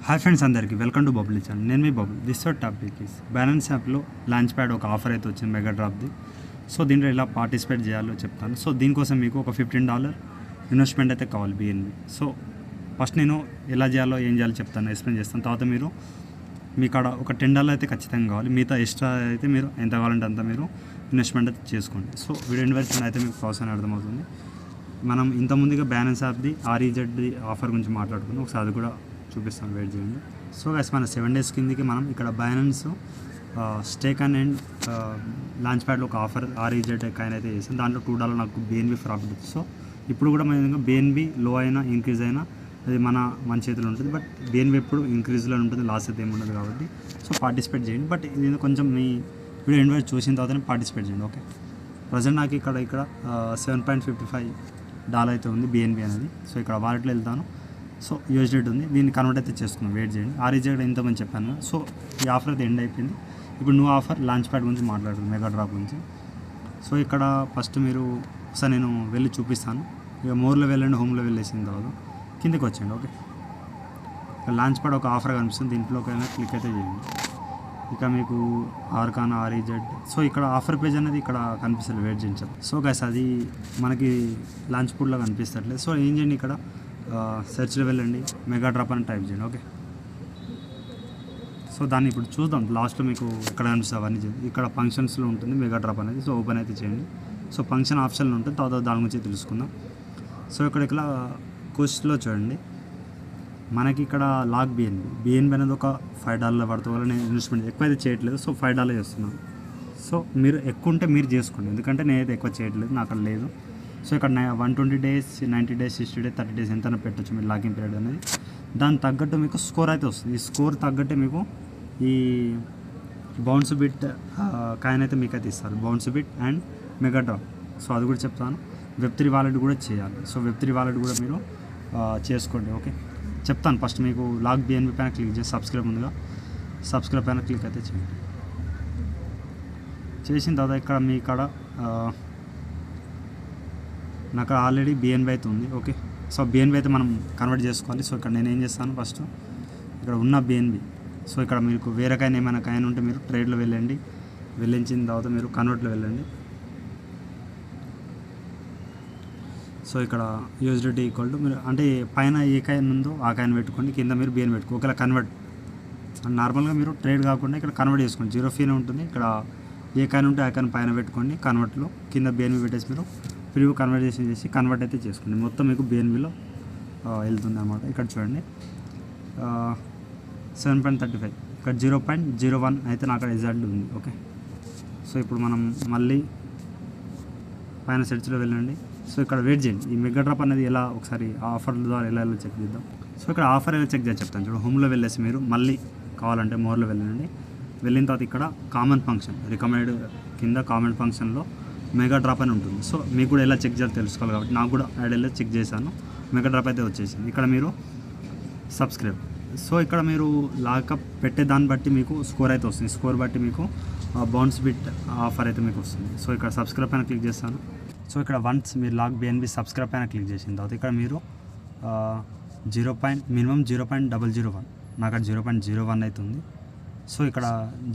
Hi friends, అందరికీ welcome to bubble channel. నేను మీ bubble. This topic is balance యాప్లో లాంచ్ ప్యాడ్ ఒక ఆఫర్ అయితే వచ్చింది, మెగా డ్రాప్ది. సో దీంట్లో ఎలా పార్టిసిపేట్ చేయాలో చెప్తాను. సో దీనికోసం మీకు ఒక $15 ఇన్వెస్ట్మెంట్ అయితే కావాలి, BNB. సో ఫస్ట్ నేను ఎలా చేయాలో ఏం చేయాలో చెప్తాను, ఎక్స్ప్లెయిన్ చేస్తాను. తర్వాత మీరు మీ కాడ ఒక $10 అయితే ఖచ్చితంగా కావాలి. మిగతా ఎక్స్ట్రా అయితే మీరు ఎంత కావాలంటే అంత మీరు ఇన్వెస్ట్మెంట్ అయితే చేసుకోండి. సో వీడియో ఇన్వెస్ట్మెంట్ అయితే మీకు ప్రాసెస్ అని అర్థమవుతుంది. మనం ఇంతకుముందుగా బ్యాలెన్స్ యాప్ది REZది ఆఫర్ గురించి మాట్లాడుకున్నాం, ఒకసారి అది కూడా చూపిస్తాను, వెయిట్ చేయండి. సో గైస్, మన 7 days కిందకి మనం ఇక్కడ బైనాన్స్ స్టేక్ అండ్ లాంచ్ ప్యాడ్లో ఒక ఆఫర్ REZ కాయిన్ అయితే చేసాం. దాంట్లో $2 నాకు BNB ప్రాఫిట్ వచ్చింది. సో ఇప్పుడు కూడా మన BNB లో అయినా ఇంక్రీజ్ అయినా అది మన చేతిలో ఉంటుంది. బట్ BNB ఎప్పుడు ఇంక్రీజ్లో ఉంటుంది, లాస్ అయితే ఏముండదు. కాబట్టి సో పార్టిసిపేట్ చేయండి. బట్ ఇది కొంచెం మీ వీడియో ఇన్వైట్ చూసిన తర్వాతనే పార్టిసిపేట్ చేయండి. ఓకే, ప్రజెంట్ నాకు ఇక్కడ $7.55 అయితే ఉంది BNB అనేది. సో ఇక్కడ వాలెట్లో వెళ్తాను. సో USDT ఉంది, దీన్ని కన్వర్ట్ అయితే చేసుకున్నాం, వెయిట్ చేయండి. REZ ఇంతమంది చెప్పాను. సో ఈ ఆఫర్ అయితే ఎండ్ అయిపోయింది. ఇప్పుడు న్యూ ఆఫర్ లాంచ్ ప్యాడ్ గురించి మాట్లాడుతుంది, మెగా డ్రాప్ గురించి. సో ఇక్కడ ఫస్ట్ మీరు ఒకసారి నేను వెళ్ళి చూపిస్తాను. ఇక మోర్లో వెళ్ళండి, హోమ్లో వెళ్ళేసిన తర్వాత కిందకి వచ్చేయండి. ఓకే, లాంచ్ ప్యాడ్ ఒక ఆఫర్ కనిపిస్తుంది, దీంట్లోకైనా క్లిక్ అయితే చేయండి. ఇక మీకు ఆర్కానా REZ. సో ఇక్కడ ఆఫర్ పేజ్ అనేది ఇక్కడ కనిపిస్తుంది, వెయిట్ చేయించాం. సో గైస్, అది మనకి లాంచ్ ప్యాడ్లో కనిపిస్తట్లేదు. సో ఏం చేయండి, ఇక్కడ సెర్చ్లో వెళ్ళండి, మెగా డ్రాప్ అని టైప్ చేయండి. ఓకే, సో దాన్ని ఇప్పుడు చూద్దాం. లాస్ట్లో మీకు ఎక్కడ కనిపిస్తుంది అవన్నీ చేయండి. ఇక్కడ ఫంక్షన్స్లో ఉంటుంది మెగా డ్రాప్ అనేది. సో ఓపెన్ అయితే చేయండి. సో ఫంక్షన్ ఆప్షన్లో ఉంటుంది, తర్వాత దాని గురించి తెలుసుకుందాం. సో ఇక్కడ కోస్ట్లో చూడండి, మనకి ఇక్కడ లాక్ BNB అనేది ఒక $5 పడుతుంది వల్ల నేను ఇన్వెస్ట్మెంట్ ఎక్కువైతే చేయట్లేదు. సో $5 చేస్తున్నాను. సో మీరు ఎక్కువ ఉంటే మీరు చేసుకోండి, ఎందుకంటే నేనైతే ఎక్కువ చేయట్లేదు, నాకు అక్కడ లేదు. సో ఇక్కడ 120 days, 90 days, 60 days, 30 days ఎంత పెట్టచ్చు మీరు లాగిన్ పీరియడ్ అనేది. దానికి తగ్గట్టు మీకు స్కోర్ అయితే వస్తుంది. ఈ స్కోర్ తగ్గట్టే మీకు ఈ బౌన్స్ బిట్ కాయిన్ అయితే మీకు అయితే ఇస్తారు, bounce bit and mega drop. So అది కూడా చెప్తాను. Web3 వాలెట్ కూడా చేయాలి. సో Web3 వాలెట్ కూడా మీరు చేసుకోండి. ఓకే, చెప్తాను. ఫస్ట్ మీకు లాక్ BNB పైన క్లిక్ చేసి సబ్స్క్రైబ్ పైన క్లిక్ అయితే చేయండి. చేసిన తర్వాత ఇక్కడ మీ కాడ నాకు ఆల్రెడీ BNB అయితే ఉంది. ఓకే, సో BNB అయితే మనం కన్వర్ట్ చేసుకోవాలి. సో ఇక్కడ నేను ఏం చేస్తాను, ఫస్ట్ ఇక్కడ ఉన్న BNB. సో ఇక్కడ మీకు వేరే కాయిన్ ఏమైనా కాయిన్ ఉంటే మీరు ట్రేడ్లో వెళ్ళండి, వెళ్ళించిన తర్వాత మీరు కన్వర్ట్లో వెళ్ళండి. సో ఇక్కడ USDT ఈక్వల్ టు మీరు అంటే పైన ఏ కాయిన్ ఉందో ఆ కాయిన్ పెట్టుకోండి, కింద మీరు BNB పెట్టుకో. ఒకవేళ కన్వర్ట్ నార్మల్గా మీరు ట్రేడ్ కాకుండా ఇక్కడ కన్వర్ట్ చేసుకోండి, 0 ఫీనే ఉంటుంది. ఇక్కడ ఏ కాయిన్ ఉంటే ఆ కాయిన్ పైన పెట్టుకోండి, కన్వర్ట్లో కింద BNB పెట్టేసి మీరు ప్రివ్యూ కన్వర్జేషన్ చేసి కన్వర్ట్ అయితే చేసుకోండి. మొత్తం మీకు BNBలో వెళ్తుంది అన్నమాట. ఇక్కడ చూడండి 7.35, ఇక్కడ 0.01 అయితే నాకు రిజల్ట్ ఉంది. ఓకే, సో ఇప్పుడు మనం మళ్ళీ పైన సెర్చ్లో వెళ్ళండి. సో ఇక్కడ వెయిట్ చేయండి. ఈ మెగా డ్రాప్ అనేది ఎలా ఒకసారి ఆఫర్ ద్వారా ఎలా చెక్ చేద్దాం. సో ఇక్కడ ఆఫర్ ఎలా చెక్ చేసి చెప్తాను చూడండి. హోమ్లో వెళ్ళేసి మీరు మళ్ళీ కావాలంటే మోర్లో వెళ్ళండి. వెళ్ళిన తర్వాత ఇక్కడ కామన్ ఫంక్షన్ రికమెండెడ్ కింద కామన్ ఫంక్షన్లో మెగా డ్రాప్ అని ఉంటుంది. సో మీకు కూడా ఎలా చెక్ చేయాలో తెలుసుకోవాలి కాబట్టి నాకు కూడా ఐడియాలో చెక్ చేశాను, మెగా డ్రాప్ అయితే వచ్చేసింది. ఇక్కడ మీరు సబ్స్క్రైబ్. సో ఇక్కడ మీరు లాకప్ పెట్టే దాన్ని బట్టి మీకు స్కోర్ అయితే వస్తుంది. స్కోర్ బట్టి మీకు బౌన్స్ బిట్ ఆఫర్ అయితే మీకు వస్తుంది. సో ఇక్కడ సబ్స్క్రైబ్ పైన క్లిక్ చేస్తాను. సో ఇక్కడ వన్స్ మీరు లాక్ BNB సబ్స్క్రైబ్ పైన క్లిక్ చేసిన తర్వాత ఇక్కడ మీరు మినిమం 0.001, నాకు అక్కడ 0.01 అవుతుంది. సో ఇక్కడ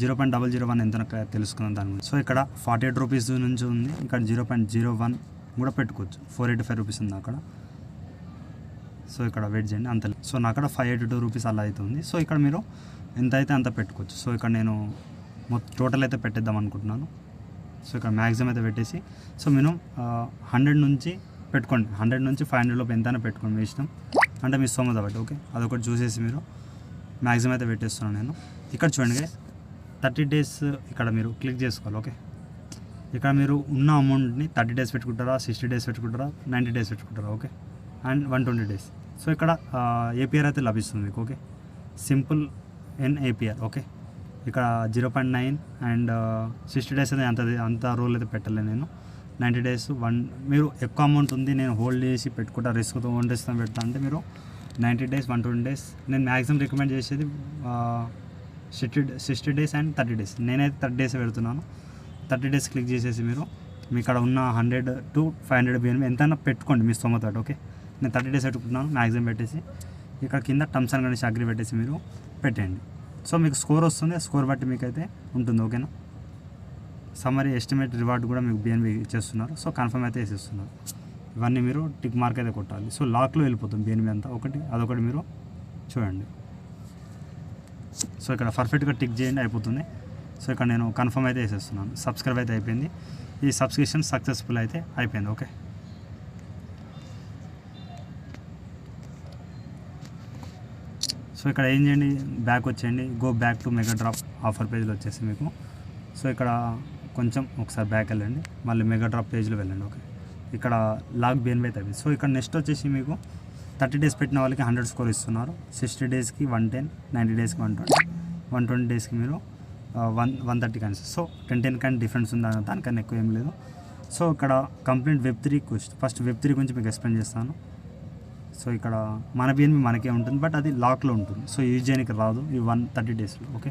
0.001 ఎంత తెలుసుకుందాం దాని గురించి. సో ఇక్కడ 48 రూపీస్ నుంచి ఉంది, ఇక్కడ 0.01 కూడా పెట్టుకోవచ్చు. 485 రూపీస్ ఉంది అక్కడ. సో ఇక్కడ వెయిట్ చేయండి, అంత. సో నాకు అక్కడ 582 రూపీస్ అలా అవుతుంది. సో ఇక్కడ మీరు ఎంత అయితే అంత పెట్టుకోవచ్చు. సో ఇక్కడ నేను టోటల్ అయితే పెట్టేద్దాం అనుకుంటున్నాను. సో ఇక్కడ మ్యాక్సిమం అయితే పెట్టేసి, సో మినిమం 100 నుంచి పెట్టుకోండి, 100 నుంచి 500 లోపు ఎంతైనా పెట్టుకోండి, మీ ఇష్టం, అంటే మీ స్తోమత బట్టి. ఓకే, అదొకటి చూసేసి మీరు మ్యాక్సిమం అయితే పెట్టేస్తున్నాను నేను. ఇక్కడ చూడండి 30 days ఇక్కడ మీరు క్లిక్ చేసుకోవాలి. ఓకే, ఇక్కడ మీరు ఉన్న అమౌంట్ని 30 days పెట్టుకుంటారా, 60 days పెట్టుకుంటారా, 90 days పెట్టుకుంటారా. Okay, and 120 days. సో ఇక్కడ APR అయితే లభిస్తుంది మీకు. Okay, simple APR. ఓకే, ఇక్కడ 0.9 అండ్ 60 days అయితే అంత రోల్ అయితే పెట్టలేదు నేను. 90 days మీరు ఎక్కువ అమౌంట్ ఉంది, నేను హోల్డ్ చేసి పెట్టుకుంటా, రిస్క్తో ఓన్ పెడతా అంటే మీరు 90 days, 120 days. నేను మ్యాక్సిమం రికమెండ్ చేసేది 60 days అండ్ 30 days. నేనైతే 30 days పెడుతున్నాను. 30 days క్లిక్ చేసేసి మీరు మీ ఇక్కడ ఉన్న 100 to 500 BNB ఎంతైనా పెట్టుకోండి మీ స్తోమత. ఓకే, నేను 30 days పెట్టుకుంటున్నాను, మ్యాక్సిమం పెట్టేసి ఇక్కడ కింద టర్మ్స్ అండ్ కండిషన్ అగ్రి పెట్టేసి మీరు పెట్టండి. సో మీకు స్కోర్ వస్తుంది, స్కోర్ బట్టి మీకు అయితే ఉంటుంది. ఓకేనా. సమ్మరీ ఎస్టిమేట్ రివార్డ్ కూడా మీకు బిఎన్బి ఇచ్చేస్తున్నారు. సో కన్ఫర్మ్ అయితే వేసేస్తున్నారు. ఇవన్నీ మీరు టిక్ మార్క్ అయితే కొట్టాలి. సో లాక్లో వెళ్ళిపోతుంది బిఎన్బి అంతా. అదొకటి మీరు చూడండి. సో ఇక్కడ పర్ఫెక్ట్గా టిక్ చేయండి, అయిపోతుంది. సో ఇక్కడ నేను కన్ఫర్మ్ అయితే వేసేస్తున్నాను. సబ్స్క్రైబ్ అయితే అయిపోయింది. ఈ సబ్స్క్రిప్షన్ సక్సెస్ఫుల్ అయితే అయిపోయింది. ఓకే. సో ఇక్కడ ఏం చేయండి, బ్యాక్ వచ్చేయండి, go back to mega drop offer పేజ్లో వచ్చేసి మీకు. సో ఇక్కడ కొంచెం ఒకసారి బ్యాక్ వెళ్ళండి, మళ్ళీ మెగా డ్రాప్ పేజ్లో వెళ్ళండి. ఓకే. ఇక్కడ లాక్ బిఎన్బి అయితే అయిపోయింది. సో ఇక్కడ నెక్స్ట్ వచ్చేసి మీకు 30 days పెట్టిన వాళ్ళకి 100 స్కోర్ ఇస్తున్నారు. 60 daysకి 110, 90 daysకి 120, 120 daysకి మీరు 130 కానీ. సో 10 కానీ డిఫరెన్స్ ఉంది, దానికన్నా ఎక్కువ ఏం లేదు. సో ఇక్కడ కంప్లీట్ వెబ్3 ఫస్ట్ వెబ్3 గురించి మీకు ఎక్స్ప్లెయిన్ చేస్తాను. సో ఇక్కడ మన బిఎన్బి మనకే ఉంటుంది, బట్ అది లాక్లో ఉంటుంది. సో యూజ్ చేయడానికి రాదు ఈ 130 daysలో. ఓకే.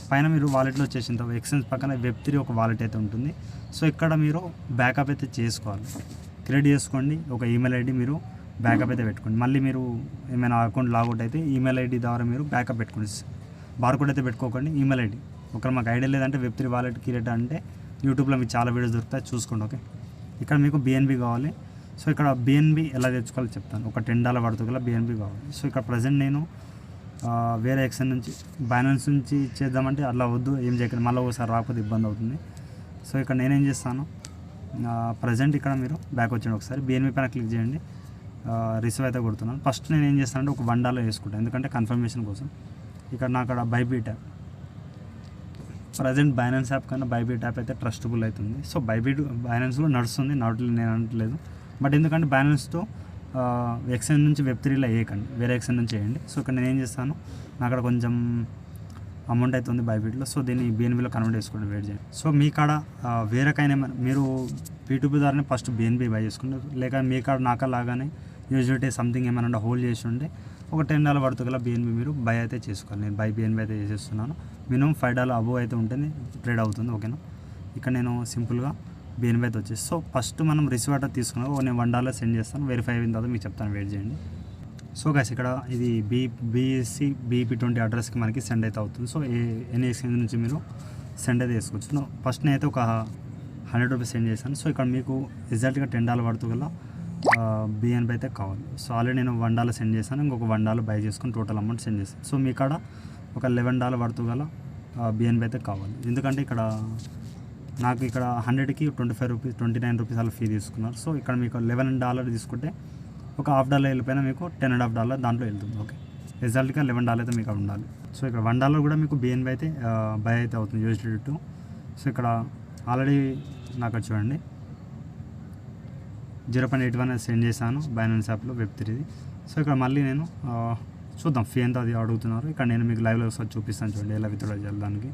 పైన మీరు వాలెట్లో వచ్చేసిన తర్వాత ఎక్స్చేంజ్ పక్కన వెబ్3 ఒక వాలెట్ అయితే ఉంటుంది. సో ఇక్కడ మీరు బ్యాకప్ అయితే చేసుకోవాలి, క్రియేట్ చేసుకోండి. ఒక ఈమెయిల్ ఐడి మీరు బ్యాకప్ అయితే పెట్టుకోండి. మళ్ళీ మీరు ఏమైనా అకౌంట్ లాగౌట్ అయితే ఈమెయిల్ ఐడి ద్వారా మీరు బ్యాకప్ పెట్టుకోండి. బార్కోడ్ అయితే పెట్టుకోకండి, ఈమెయిల్ ఐడి. ఒకవేళ మాకు ఐడియా లేదంటే వెబ్3 వాలెట్ క్రియేట్ అంటే యూట్యూబ్లో మీకు చాలా వీడియోస్ దొరుకుతాయి, చూసుకోండి. ఓకే. ఇక్కడ మీకు బిఎన్బి కావాలి. సో ఇక్కడ బిఎన్బి ఎలా తెచ్చుకోవాలో చెప్తాను. ఒక $10 పడుతుంది గల బిఎన్బి కావాలి. సో ఇక్కడ ప్రజెంట్ నేను వేరే ఎక్స్చేంజ్ నుంచి బైనాన్స్ నుంచి చేద్దామంటే అట్లా వద్దు, ఏం చేయకండి, మళ్ళీ ఒకసారి రాకపోతే ఇబ్బంది అవుతుంది. సో ఇక్కడ నేనేం చేస్తాను, ప్రజెంట్ ఇక్కడ మీరు బ్యాక్ వచ్చేయండి, ఒకసారి బిఎన్బి పైన క్లిక్ చేయండి. రిసీవ్ అయితే కొడుతున్నాను. ఫస్ట్ నేను ఏం చేస్తానంటే ఒక $1 వేసుకుంటాను, ఎందుకంటే కన్ఫర్మేషన్ కోసం. ఇక్కడ నా అక్కడ బైబీట్ యాప్, ప్రజెంట్ బైనాన్స్ యాప్ కన్నా బైబీట్ యాప్ అయితే ట్రస్టబుల్ అవుతుంది. సో బైనాన్స్ కూడా నడుస్తుంది, నేను అనట్లేదు. బట్ ఎందుకంటే బైనాన్స్తో ఎక్స్చేంజ్ నుంచి వెబ్3లో వేయకండి, వేరే ఎక్స్చేంజ్ నుంచి వేయండి. సో ఇక్కడ నేను ఏం చేస్తాను, నాకు అక్కడ కొంచెం అమౌంట్ అవుతుంది బైబీట్లో. సో దీన్ని బిఎన్బిలో కన్వర్ట్ చేసుకోండి, వెయిట్ చేయండి. సో మీ కాడ వేరేకైనా మీరు P2P ద్వారానే ఫస్ట్ బిఎన్బి బై చేసుకుంటే, లేక మీ కాడ నాకా లాగానే యూజిలిటీ సంథింగ్ ఏమైనా హోల్డ్ చేసి ఉంటే ఒక $10 పడుతుంది గల బిఎన్బి మీరు బై అయితే చేసుకోవాలి. నేను బై బిఎన్బి అయితే చేసేస్తున్నాను. మినిమం $5 అబోవ్ అయితే ఉంటుంది, ట్రేడ్ అవుతుంది. ఓకేనా. ఇక్కడ నేను సింపుల్గా బిఎన్బి అయితే వచ్చేసి, సో ఫస్ట్ మనం రిసీవ్ ఆర్డర్ తీసుకున్నాం, నేను $1 సెండ్ చేస్తాను, వెరిఫై అయిన తర్వాత మీకు చెప్తాను, వెయిట్ చేయండి. సో గైస్ ఇక్కడ ఇది BSC BP20 అడ్రస్కి మనకి సెండ్ అయితే అవుతుంది. సో ఎనీ ఎక్స్చేంజ్ నుంచి మీరు సెండ్ అయితే చేసుకోవచ్చు. ఫస్ట్ నేనైతే ఒక ₹100 సెండ్ చేశాను. సో ఇక్కడ మీకు ఎగ్జాక్ట్గా $10 పడుతుంది గల బిఎన్బి అయితే కావాలి. సో ఆల్రెడీ నేను $1 సెండ్ చేశాను, ఇంకొక $1 బై చేసుకుని టోటల్ అమౌంట్ సెండ్ చేశాను. సో మీ కాడ ఒక $11 పడుతుంది గల బిఎన్బి అయితే కావాలి. ఎందుకంటే ఇక్కడ నాకు ఇక్కడ 100కి ₹25, ₹29 అలా ఫీ తీసుకున్నారు. సో ఇక్కడ మీకు $11 తీసుకుంటే ఒక $50 వెళ్ళిపోయినా మీకు $10.5 దాంట్లో వెళ్తుంది. ఓకే. రిజల్ట్గా $11 అయితే మీకు ఉండాలి. సో ఇక్కడ $1 కూడా మీకు బిఎన్బి అయితే బై అయితే అవుతుంది USD2. సో ఇక్కడ ఆల్రెడీ నాకు చూడండి 0.81 సెండ్ చేశాను బైనాన్స్ యాప్లో వెబ్3ది. సో ఇక్కడ మళ్ళీ నేను చూద్దాం ఫీ ఎంత అది అడుగుతున్నారు. ఇక్కడ నేను మీకు లైవ్లో ఒకసారి చూపిస్తాను, చూడండి ఎలా విత్డ్రా చేయాలి. దానికి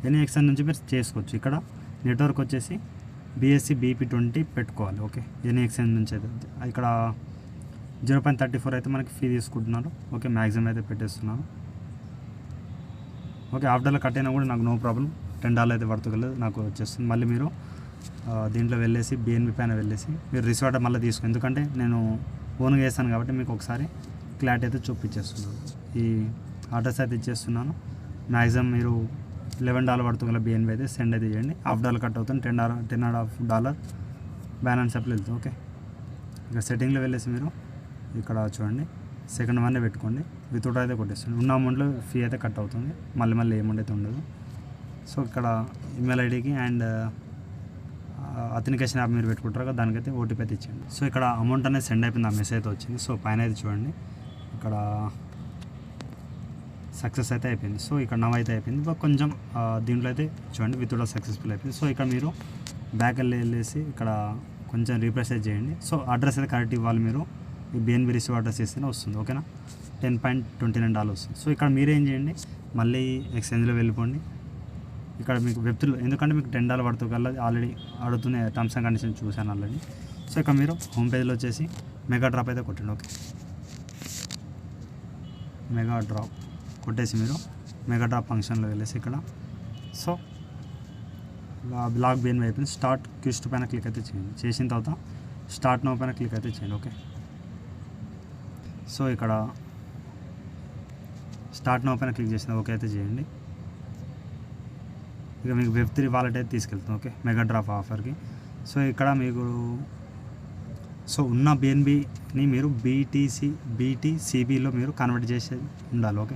ఎనీ ఎక్స్చేంజ్ నుంచి మీరు చేసుకోవచ్చు. ఇక్కడ నెట్వర్క్ వచ్చేసి BSC BP20 పెట్టుకోవాలి. ఓకే. ఎనీ ఎక్స్చేంజ్ నుంచి అయితే ఇక్కడ 0.34 అయితే మనకి ఫీ తీసుకుంటున్నారు. ఓకే. మ్యాక్సిమం అయితే పెట్టేస్తున్నాను. ఓకే. $50 కట్ అయినా కూడా నాకు నో ప్రాబ్లం, $10 అయితే పడుతుంది నాకు వచ్చేస్తుంది. మళ్ళీ మీరు దీంట్లో వెళ్ళేసి బిఎన్బి పైన వెళ్ళేసి మీరు రిసీవ్ ఆర్డర్ మళ్ళీ తీసుకోండి, ఎందుకంటే నేను ఓన్గా వేస్తాను కాబట్టి మీకు ఒకసారి క్లారిటీ అయితే చూపించేస్తున్నాను. ఈ అడ్రస్ అయితే ఇచ్చేస్తున్నాను. మ్యాక్సిమం మీరు $11 పడుతుంది గల బిఎన్బి అయితే సెండ్ అయితే చేయండి. $50 కట్ అవుతుంది, $10.5 బ్యాలెన్స్ యాప్లో వెళ్తుంది. ఓకే. ఇక సెట్టింగ్లో వెళ్ళేసి మీరు ఇక్కడ చూడండి సెకండ్ వన్నే పెట్టుకోండి, వితౌట్ అయితే కొట్టేస్తుంది. ఉన్న అమౌంట్లో ఫీ అయితే కట్ అవుతుంది, మళ్ళీ అమౌంట్ అయితే ఉండదు. సో ఇక్కడ ఈమెయిల్ ఐడికి అండ్ అథెంటికేషన్ యాప్ మీరు పెట్టుకుంటారు కదా, దానికైతే ఓటీపీ అయితే ఇచ్చేయండి. సో ఇక్కడ అమౌంట్ అనేది సెండ్ అయిపోయింది, ఆ మెసేజ్ అయితే వచ్చింది. సో పైన అయితే చూడండి ఇక్కడ సక్సెస్ అయితే అయిపోయింది. సో ఇక్కడ నవ్ అయితే అయిపోయింది. కొంచెం దీంట్లో అయితే చూడండి విత్డ్రా సక్సెస్ఫుల్ అయిపోయింది. సో ఇక్కడ మీరు బ్యాక్ వెళ్ళేసి ఇక్కడ కొంచెం రీప్రెస్ చేయండి. సో అడ్రస్ అయితే కరెక్ట్ ఇవ్వాలి, మీరు ఈ బిఎన్బి రిసీవ్ అడ్రస్ ఇస్తేనే వస్తుంది. ఓకేనా. $10.29 వస్తుంది. సో ఇక్కడ మీరేం చేయండి, మళ్ళీ ఎక్స్చేంజ్లో వెళ్ళిపోండి. ఇక్కడ మీకు వెబ్3లో ఎందుకంటే మీకు $10 పడుతుంది కల్లా ఆల్రెడీ అడుగుతున్న టర్మ్స్ అండ్ కండిషన్ చూశాను ఆల్రెడీ. సో ఇక్కడ మీరు హోమ్ పేజ్లో వచ్చేసి మెగా డ్రాప్ అయితే కొట్టండి. ఓకే. మెగా డ్రాప్ కొట్టేసి మీరు మెగా డ్రాప్ ఫంక్షన్లో వెళ్ళేసి ఇక్కడ సో బ్లాక్ బిఎన్బి అయిపోయింది. స్టార్ట్ క్విస్ట్ పైన క్లిక్ అయితే చేయండి. చేసిన తర్వాత స్టార్ట్ నో పైన క్లిక్ అయితే చేయండి. ఓకే. సో ఇక్కడ స్టార్ట్ నౌ పైన క్లిక్ చేసిన ఓకే అయితే చేయండి. ఇక మీకు వెబ్3 వాలెట్ అయితే తీసుకెళ్తుంది. ఓకే, మెగా డ్రాప్ ఆఫర్కి. సో ఇక్కడ మీకు ఉన్న బిఎన్బిని మీరు బీటీసీబీలో మీరు కన్వర్ట్ చేసి ఉండాలి. ఓకే,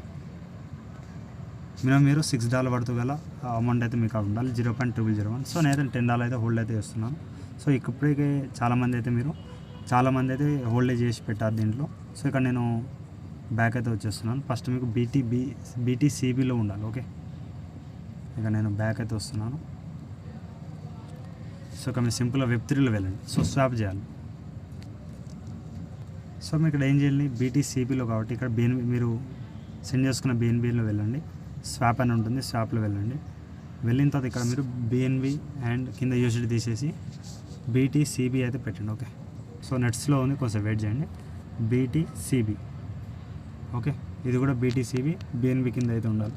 మినిమం మీరు $6 పడుతూ గల అమౌంట్ అయితే మీకు ఉండాలి, 0.0001. సో నేనైతే $10 అయితే హోల్డ్ అయితే చేస్తున్నాను. సో ఇప్పటికే చాలామంది అయితే హోల్డ్ చేసి పెట్టారు దీంట్లో. సో ఇక్కడ నేను బ్యాక్ అయితే వచ్చేస్తున్నాను. ఫస్ట్ మీకు బీటీసీబీలో ఉండాలి. ఓకే, ఇక నేను బ్యాక్ అయితే వస్తున్నాను. సో ఇక మీరు సింపుల్గా వెబ్3లో వెళ్ళండి. సో స్వాప్ చేయాలి. సో మీరు ఇక్కడ ఏం చేయాలి, బీటీసీబీలో కాబట్టి ఇక్కడ బిఎన్బి మీరు సెండ్ చేసుకున్న బిఎన్బిలో వెళ్ళండి. స్వాప్ అని ఉంటుంది, స్వాప్లో వెళ్ళండి. వెళ్ళిన తర్వాత ఇక్కడ మీరు బిఎన్బి అండ్ కింద యూఎస్డి తీసేసి బీటీసీబీ అయితే పెట్టండి. ఓకే, సో నెట్స్లో ఉంది, కొంచెం వెయిట్ చేయండి. బీటీసీబీ. ఓకే, ఇది కూడా బీటీసీబీ బిఎన్బి కింద అయితే ఉండాలి.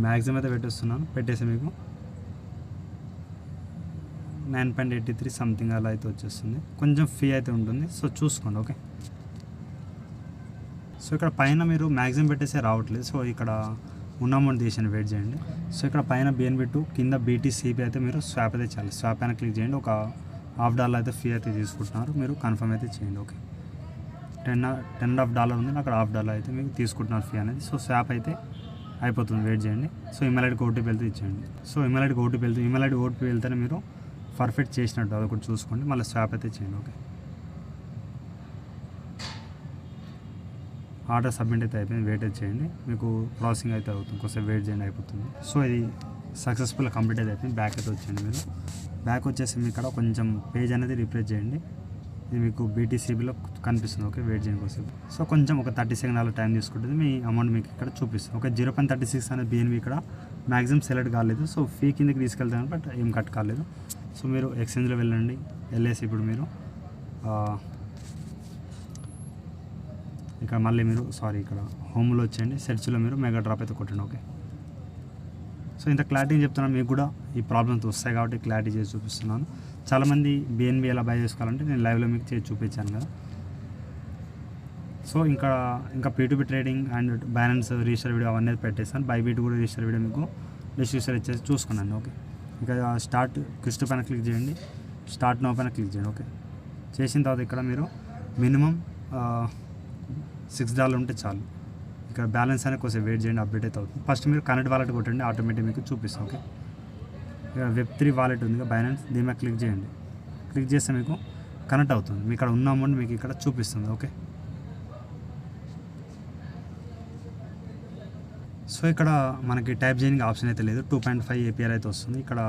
మ్యాక్సిమం అయితే పెట్టేస్తున్నాను. పెట్టేసి మీకు 9.83 సంథింగ్ అలా అయితే వచ్చేస్తుంది. కొంచెం ఫీ అయితే ఉంటుంది, సో చూసుకోండి. ఓకే, సో ఇక్కడ పైన మీరు మ్యాక్సిమం పెట్టేసే రావట్లేదు. సో ఇక్కడ ఉన్న అమౌంట్ తీసాను, వెయిట్ చేయండి. సో ఇక్కడ పైన బిఎన్బి2 కింద బీటీసీబీ అయితే మీరు స్వాప్ అయితే చేయాలి. స్వాప్ అయినా క్లిక్ చేయండి. ఒక $50 అయితే ఫీ అయితే తీసుకుంటున్నారు, మీరు కన్ఫర్మ్ అయితే చేయండి. ఓకే, $10 ఉంది, అక్కడ $50 అయితే మీకు తీసుకుంటున్నారు ఫీ అనేది. సో స్వాప్ అయితే అయిపోతుంది, వెయిట్ చేయండి. సో ఈమెయిల్ ఐడికి ఓటీపీ వెళ్తే ఇచ్చేయండి. సో ఈమెయిల్ ఐడికి ఓటీపీ వెళ్తేనే మీరు పర్ఫెక్ట్ చేసినట్టు, అది ఒకటి చూసుకోండి. మళ్ళీ స్వాప్ అయితే చేయండి. ఓకే, ఆర్డర్ సబ్మిట్ అయితే అయిపోయింది, వెయిట్ అయితే చేయండి. మీకు ప్రాసెసింగ్ అయితే అవుతుంది, కొంచెం వెయిట్ చేయండి, అయిపోతుంది. సో ఇది సక్సెస్ఫుల్గా కంప్లీట్ అయితే అయిపోయింది. బ్యాక్ అయితే వచ్చేయండి. మీరు బ్యాక్ వచ్చేసి మీ ఇక్కడ కొంచెం పేజ్ అనేది రిఫ్రెష్ చేయండి. ఇది మీకు బీటీసీబీలో కనిపిస్తుంది. ఓకే, వెయిట్ చేయండి కోసం. సో కొంచెం ఒక 30 సెకండ్ టైం తీసుకుంటుంది, మీ అమౌంట్ మీకు ఇక్కడ చూపిస్తుంది. ఓకే, 0.36 అనేది బిఎన్బి ఇక్కడ మ్యాక్సిమం సెలెక్ట్ కాలేదు. సో ఫీ కిందకి తీసుకెళ్తాను, బట్ ఏం కట్ కాలేదు. సో మీరు ఎక్స్చేంజ్లో వెళ్ళండి, వెళ్ళేసి ఇప్పుడు మీరు ఇక్కడ మళ్ళీ మీరు ఇక్కడ హోమ్లో వచ్చేయండి. సెర్చ్లో మీరు మెగా డ్రాప్ అయితే కొట్టండి. ఓకే, సో ఇంత క్లారిటీ చెప్తున్నాను, మీకు కూడా ఈ ప్రాబ్లమ్స్ వస్తాయి కాబట్టి క్లారిటీ చేసి చూపిస్తున్నాను. చాలామంది బిఎన్బి ఎలా బై చేసుకోవాలంటే నేను లైవ్లో మీకు చేసి చూపించాను కదా. సో ఇంకా P2P trading and balance register video అవన్నీ పెట్టేస్తాను. బైబీట్ కూడా రిజిస్టర్ వీడియో మీకు డిస్క్రిప్షన్ ఇచ్చేసి చూసుకున్నాను. ఓకే, ఇంకా స్టార్ట్ క్విస్ట్ పైన క్లిక్ చేయండి, స్టార్ట్ నౌ పైన క్లిక్ చేయండి. ఓకే, చేసిన తర్వాత ఇక్కడ మీరు మినిమం $6 ఉంటే చాలు. ఇక్కడ బ్యాలెన్స్ అనేది కొంచెం వెయిట్ చేయండి, అప్డేట్ అయితే అవుతుంది. ఫస్ట్ మీరు కనెక్ట్ వాలెట్ కొట్టండి, ఆటోమేటిక్ మీకు చూపిస్తాం. ఓకే, ఇక్కడ వెబ్3 వాలెట్ ఉంది బైనాన్స్, దీని మీద క్లిక్ చేయండి. క్లిక్ చేస్తే మీకు కనెక్ట్ అవుతుంది, మీ ఇక్కడ ఉన్న అమౌంట్ మీకు ఇక్కడ చూపిస్తుంది. ఓకే, సో ఇక్కడ మనకి టైప్ చేయడానికి ఆప్షన్ అయితే లేదు, 2.5 APR అయితే వస్తుంది. ఇక్కడ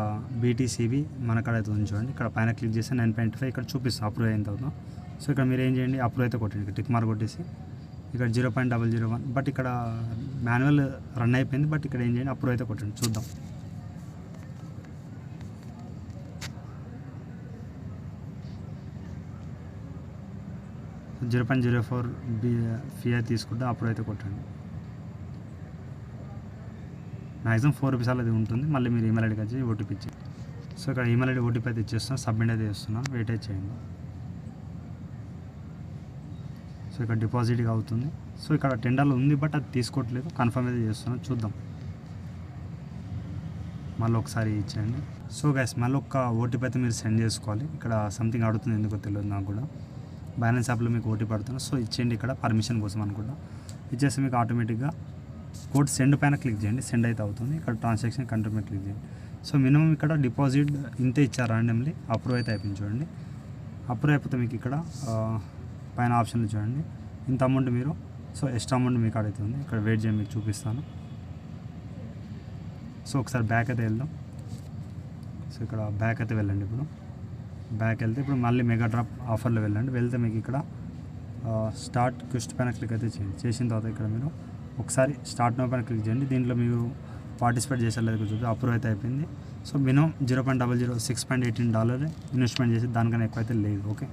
బీటీసీబీ మన కాడ అయితే ఉంది చూడండి. ఇక్కడ పైన క్లిక్ చేస్తే 9.5 ఇక్కడ చూపిస్తుంది అప్రూవ్ అయిన తర్వాత. సో ఇక్కడ మీరు ఏం చేయండి, అప్రూవ్ అయితే కొట్టండి, టిక్ మార్క్ కొట్టేసి ఇక్కడ 0.001. బట్ ఇక్కడ మాన్యువల్ రన్ అయిపోయింది, బట్ ఇక్కడ ఏం చేయండి, అప్రూవ్ అయితే కొట్టండి, చూద్దాం. $0.04 ఫీ అయితే తీసుకుంటే అప్రూవ్ అయితే కొట్టండి. మ్యాక్సిమం ₹4 అది ఉంటుంది. మళ్ళీ మీరు ఈమెయిల్ ఐడికి వచ్చి ఓటీపీ ఇచ్చి, సో ఇక్కడ ఈమెయిల్ ఐడి ఓటీపీ అయితే ఇచ్చేస్తున్నాను, సబ్మిట్ అయితే చేస్తున్నాను, వెయిట్ అయితే చేయండి. సో ఇక్కడ డిపాజిట్గా అవుతుంది. సో ఇక్కడ $10 ఉంది, బట్ అది తీసుకోవట్లేదు, కన్ఫర్మ్ అయితే చేస్తున్నాను, చూద్దాం. మళ్ళీ ఒకసారి ఇచ్చేయండి. సో గైస్ మళ్ళీ ఒక ఓటీపీ అయితే మీరు సెండ్ చేసుకోవాలి. ఇక్కడ సంథింగ్ అడుగుతుంది, ఎందుకో తెలియదు నాకు కూడా. బ్యాలెన్స్ యాప్లో మీకు ఓటీపీ పడుతుంది, సో ఇచ్చేయండి ఇక్కడ పర్మిషన్ కోసం అనుకుంటా. ఇచ్చేస్తే మీకు ఆటోమేటిక్గా కోడ్ సెండ్ పైన క్లిక్ చేయండి, సెండ్ అయితే అవుతుంది. ఇక్కడ ట్రాన్సాక్షన్ కంటిన్యూ క్లిక్ చేయండి. సో మినిమం ఇక్కడ డిపాజిట్ ఇంతే ఇచ్చారు ర్యాండమ్లీ, అప్రూవ్ అయితే అయిపోయింది చూడండి. అప్రూవ్ అయిపోతే మీకు ఇక్కడ పైన ఆప్షన్లు చూడండి, ఇంత అమౌంట్ మీరు, సో ఎక్స్ట్రా అమౌంట్ మీకు అడుగుతుంది. ఇక్కడ వెయిట్ చేయండి, మీకు చూపిస్తాను. సో ఒకసారి బ్యాక్ అయితే వెళ్దాం. సో ఇక్కడ బ్యాక్ అయితే వెళ్ళండి. ఇప్పుడు బ్యాక్ వెళ్తే ఇప్పుడు మళ్ళీ మెగా డ్రాప్ ఆఫర్లో వెళ్ళండి. వెళ్తే మీకు ఇక్కడ స్టార్ట్ క్విస్ట్ పైన క్లిక్ అయితే చేయండి. చేసిన తర్వాత ఇక్కడ మీరు ఒకసారి స్టార్ట్ నౌ పైన క్లిక్ చేయండి. దీంట్లో మీరు పార్టిసిపేట్ చేసేలేదు చూస్తే అప్రూవ్ అయితే అయిపోయింది. సో మినిమం $6.18 ఇన్వెస్ట్మెంట్ చేసి దానికన్నా ఎక్కువ అయితే లేదు. ఓకే,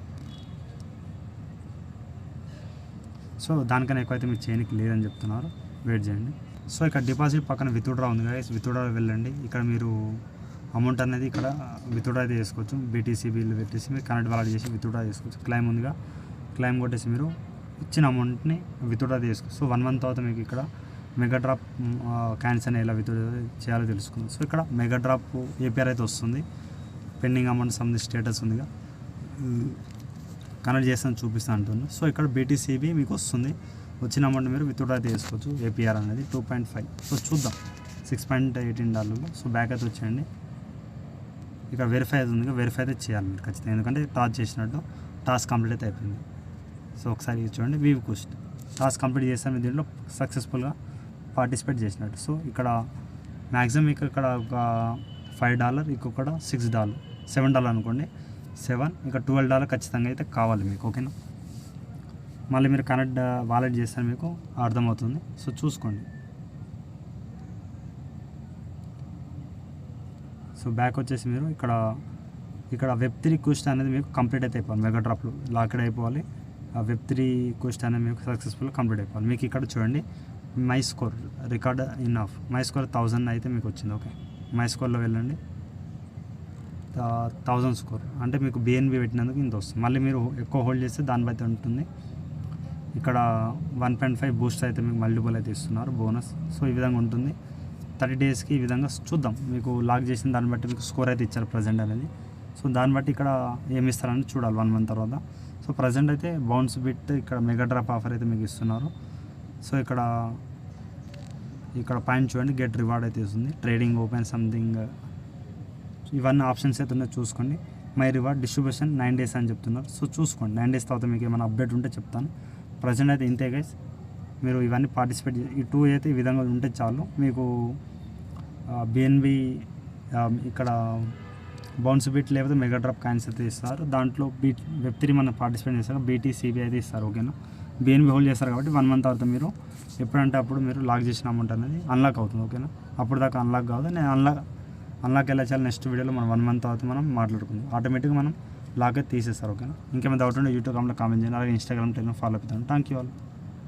సో దానికన్నా ఎక్కువ అయితే మీరు చేయడానికి లేదని చెప్తున్నారు, వెయిట్ చేయండి. సో ఇక్కడ డిపాజిట్ పక్కన విత్డ్రా ఉంది కదా, విత్డ్రా వెళ్ళండి. ఇక్కడ మీరు అమౌంట్ అనేది ఇక్కడ విత్డ్రా అయితే చేసుకోవచ్చు. బీటీసీ బిల్ పెట్టేసి మీరు కనెక్ట్ వాలెట్ చేసి విత్డ్రా చేసుకోవచ్చు. క్లైమ్ ఉందిగా, క్లైమ్ కొట్టేసి మీరు ఇచ్చిన అమౌంట్ని విత్డ్రా చేసుకో. సో 1 మంత్ తర్వాత మీకు ఇక్కడ మెగా డ్రాప్ క్యాన్సర్ ఎలా విత్డ్రా చేయాలో తెలుసుకుందాం. సో ఇక్కడ మెగా డ్రాప్ ఏపీఆర్ అయితే వస్తుంది, పెండింగ్ అమౌంట్ సంబంధించి స్టేటస్ ఉందిగా, కనెక్ట్ చేస్తాను చూపిస్తాను అంటుంది. సో ఇక్కడ బీటీసీబీ మీకు వస్తుంది, వచ్చిన అమౌంట్ మీరు విత్డ్రా అయితే చేసుకోవచ్చు. ఏపీఆర్ అనేది 2.5. సో చూద్దాం $6.18. సో బ్యాక్ అయితే వచ్చేయండి, ఇక్కడ వెరిఫై అయితే ఉంది, వెరిఫై అయితే చేయాలి మీరు ఖచ్చితంగా, ఎందుకంటే టాస్క్ చేసినట్టు టాస్క్ కంప్లీట్ అయితే అయిపోయింది. సో ఒకసారి చూడండి, వీవ్ క్వెస్ట్ టాస్క్ కంప్లీట్ చేస్తే మీరు దీంట్లో సక్సెస్ఫుల్గా పార్టిసిపేట్ చేసినట్టు. సో ఇక్కడ మ్యాక్సిమం మీకు ఇక్కడ ఒక $5, ఇంకొకటి $6, $7 అనుకోండి, 7 ఇంకా $12 ఖచ్చితంగా అయితే కావాలి మీకు. ఓకేనా, మళ్ళీ మీరు కనెక్ట్ వాలెట్ చేస్తే మీకు అర్థమవుతుంది. సో చూసుకోండి. సో బ్యాక్ వచ్చేసి మీరు ఇక్కడ వెబ్3 క్వెస్ట్ అనేది మీకు కంప్లీట్ అయితే అయిపోవాలి, మెగా డ్రాప్లో లాకెడ్ అయిపోవాలి. ఆ వెబ్3 క్వెస్ట్ అనేది మీకు సక్సెస్ఫుల్గా కంప్లీట్ అయిపోవాలి. మీకు ఇక్కడ చూడండి my score record in of my score 1000 అయితే మీకు వచ్చింది. ఓకే, మై స్కోర్లో వెళ్ళండి, 1000 స్కోర్ అంటే మీకు బిఎన్బి పెట్టినందుకు ఇంత వస్తుంది. మళ్ళీ మీరు ఎక్కువ హోల్డ్ చేస్తే దాన్ని బట్టి ఉంటుంది. ఇక్కడ 1.5 బూస్ట్ అయితే మీకు మల్టిపుల్ అయితే ఇస్తున్నారు బోనస్. సో ఈ విధంగా ఉంటుంది 30 డేస్కి. ఈ విధంగా చూద్దాం, మీకు లాక్ చేసిన దాన్ని బట్టి మీకు స్కోర్ అయితే ఇచ్చారు ప్రజెంట్ అనేది. సో దాన్ని బట్టి ఇక్కడ ఏమి ఇస్తారని చూడాలి 1 మంత్ తర్వాత. సో ప్రజెంట్ అయితే బౌన్స్ బిట్ ఇక్కడ మెగా డ్రాప్ ఆఫర్ అయితే మీకు ఇస్తున్నారు. సో ఇక్కడ పాయింట్ చూడండి, గెట్ రివార్డ్ అయితే ఇస్తుంది, ట్రేడింగ్ ఓపెన్ సంథింగ్, ఇవన్నీ ఆప్షన్స్ అయితే ఉన్నాయి చూసుకోండి. మై రివార్డ్ డిస్ట్రిబ్యూషన్ 9 days అని చెప్తున్నారు. సో చూసుకోండి, 9 days తర్వాత మీకు ఏమైనా అప్డేట్ ఉంటే చెప్తాను. ప్రజెంట్ అయితే ఇంతే గైస్, మీరు ఇవన్నీ పార్టిసిపేట్ ఈ 2 అయితే ఈ విధంగా ఉంటే చాలు మీకు. బిఎన్బి ఇక్కడ బౌన్స్ బిట్ లేకపోతే మెగా డ్రాప్ కాయిన్స్ అయితే ఇస్తారు. దాంట్లో వెబ్3 మనం పార్టిసిపేట్ చేస్తారు, బీటీసీబీ అయితే ఇస్తారు. ఓకేనా, బిఎన్బి హోల్డ్ చేస్తారు కాబట్టి 1 మంత్ తర్వాత మీరు ఎప్పుడంటే అప్పుడు మీరు లాక్ చేసిన అమౌంట్ అనేది అన్లాక్ అవుతుంది. ఓకేనా, అప్పుడు దాకా అన్లాక్ కాదు. నేను అన్లాక్ ఎలా చేయాలి నెక్స్ట్ వీడియోలో మనం 1 మంత్ తర్వాత మనం మాట్లాడుకుందాం. ఆటోమేటిక్గా మనం లాక్ అయితే తీసేస్తారు. ఓకేనా, ఇంకేమైనా డౌట్ ఉంటే యూట్యూబ్ కామెంట్లో కామెంట్ చేయండి, అలాగే ఇన్స్టాగ్రామ్ టెలిగ్రామ్ ఫాలో అవుతాను. Thank you all.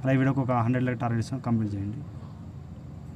అలాగే వీడియోకి ఒక 100 లైక్ టార్గెట్ ఇస్తాను, కంప్లీట్ చేయండి.